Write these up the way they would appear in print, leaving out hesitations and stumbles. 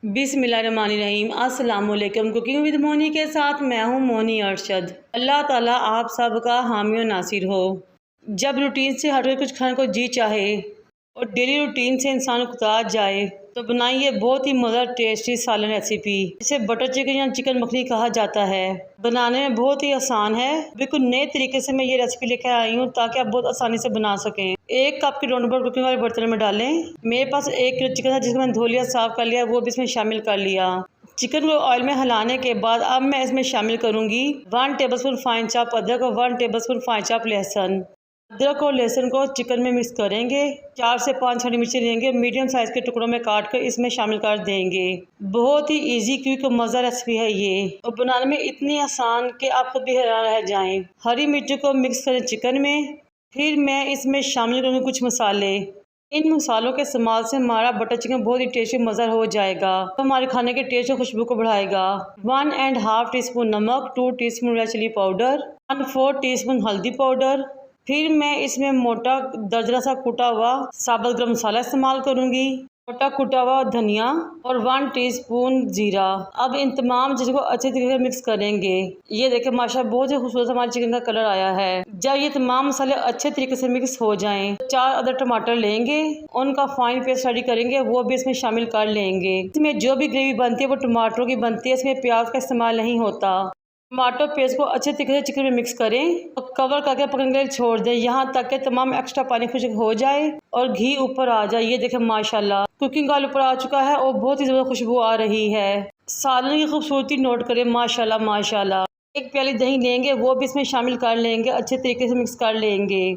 बिस्मिल्लाहिर्रहमानिर्रहीम। अस्सलाम वालेकुम। कुकिंग विद मोनी के साथ मैं हूँ मोनी अरशद। अल्लाह ताला आप सबका हामी और नासिर हो। जब रूटीन से हटकर कुछ खाने को जी चाहे और डेली रूटीन से इंसान उकता जाए तो बनाइए बहुत ही मज़ेदार टेस्टी सालन रेसिपी, इसे बटर चिकन या चिकन मखनी कहा जाता है। बनाने में बहुत ही आसान है। बिल्कुल नए तरीके से मैं ये रेसिपी लेकर आई हूँ ताकि आप बहुत आसानी से बना सकें। 1 कप के राउंड अबाउट कुकिंग वाले बर्तन में डालें। मेरे पास 1 किलो चिकन था जिसको मैंने धो लिया, साफ़ कर लिया, वो भी इसमें शामिल कर लिया। चिकन को ऑयल में हिलाने के बाद अब मैं इसमें शामिल करूँगी 1 टेबलस्पून फाइन चॉप अदरक और 1 टेबलस्पून फाइन चॉप लहसुन। अदरक और लहसुन को चिकन में मिक्स करेंगे। 4 से 5 हरी मिर्ची लेंगे, मीडियम साइज़ के टुकड़ों में काट कर इसमें शामिल कर देंगे। बहुत ही इजी क्विक और मज़ा रेसिपी है ये, और बनाने में इतनी आसान कि आप खुद भी हैरान रह जाएं। हरी मिर्ची को मिक्स करें चिकन में। फिर मैं इसमें शामिल करूँगी कुछ मसाले। इन मसालों के इस्तेमाल से हमारा बटर चिकन बहुत ही टेस्टी मज़ेदार हो जाएगा, तो हमारे खाने के टेस्ट और खुशबू को बढ़ाएगा। 1.5 टीस्पून नमक, 2 teaspoon red chilli powder, 1/4 teaspoon हल्दी पाउडर। फिर मैं इसमें मोटा दरदरा सा कुटा हुआ साबुत गरम मसाला इस्तेमाल करूँगी, मोटा कुटा हुआ धनिया और 1 टीस्पून जीरा। अब इन तमाम चीज़ों को अच्छे तरीके से मिक्स करेंगे। ये देखें माशाल्लाह बहुत ही खूबसूरत हमारे चिकन का कलर आया है। जब ये तमाम मसाले अच्छे तरीके से मिक्स हो जाएं, 4 अदर टमाटर लेंगे, उनका फाइन पेस्ट रेडी करेंगे, वो भी इसमें शामिल कर लेंगे। इसमें जो भी ग्रेवी बनती है वो टमाटरों की बनती है, इसमें प्याज का इस्तेमाल नहीं होता। टमाटो पेस्ट को अच्छे तरीके से चिकन में मिक्स करें और कवर करके पकने के लिए छोड़ दें, यहाँ तक कि तमाम एक्स्ट्रा पानी खुश्क हो जाए और घी ऊपर आ जाए। ये देखें माशाल्लाह कुकिंग ऑयल ऊपर आ चुका है और बहुत ही ज़्यादा खुशबू आ रही है। सालन की खूबसूरती नोट करें, माशाल्लाह माशाल्लाह। 1 प्याली दही लेंगे, वो भी इसमें शामिल कर लेंगे, अच्छे तरीके से मिक्स कर लेंगे।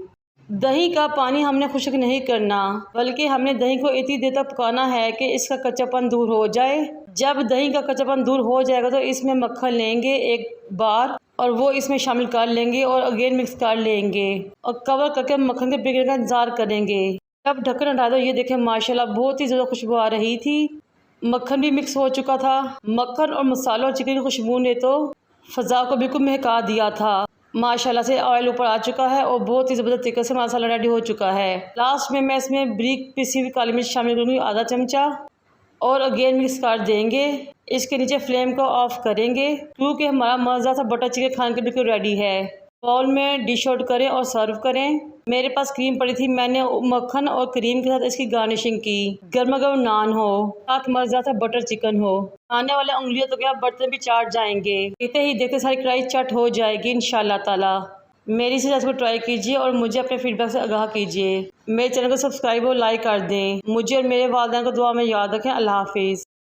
दही का पानी हमने खुश्क नहीं करना, बल्कि हमने दही को इतनी देर तक पकाना है कि इसका कच्चापन दूर हो जाए। जब दही का कच्चापन दूर हो जाएगा तो इसमें मक्खन लेंगे 1 बार और वो इसमें शामिल कर लेंगे और अगेन मिक्स कर लेंगे और कवर करके मक्खन के पिघलने का इंतज़ार करेंगे। जब ढक्कन हटा दो, ये देखें माशाल्लाह बहुत ही ज़्यादा खुशबू आ रही थी। मक्खन भी मिक्स हो चुका था। मक्खन और मसालों और चिकन की खुशबू ने तो फ़ज़ा को बिल्कुल महका दिया था। माशाल्लाह से ऑयल ऊपर आ चुका है और बहुत ही ज़बरदस्त तरीके से मसाला रेडी हो चुका है। लास्ट में मैं इसमें बारीक पिसी हुई काली मिर्च शामिल करूँगी, आधा चमचा, और अगेन मिक्स कर देंगे। इसके नीचे फ्लेम को ऑफ करेंगे क्योंकि हमारा मज़ेदार सा बटर चिकन खाने के बिल्कुल रेडी है। बाउल में डिश आउट करें और सर्व करें। मेरे पास क्रीम पड़ी थी, मैंने मक्खन और क्रीम के साथ इसकी गार्निशिंग की। गर्मा गर्म नान हो, साथ मज़ेदार सा बटर चिकन हो, खाने वाले उंगलियों तो क्या बर्तन भी चाट जाएंगे। देखते ही देखते सारी कढ़ाई चट हो जाएगी इंशाल्लाह ताला। मेरी इस रेसिपी को ट्राई कीजिए और मुझे अपने फीडबैक से आगाह कीजिए। मेरे चैनल को सब्सक्राइब और लाइक कर दें। मुझे और मेरे वालिदैन को दुआ में याद रखें। अल्लाह हाफिज़।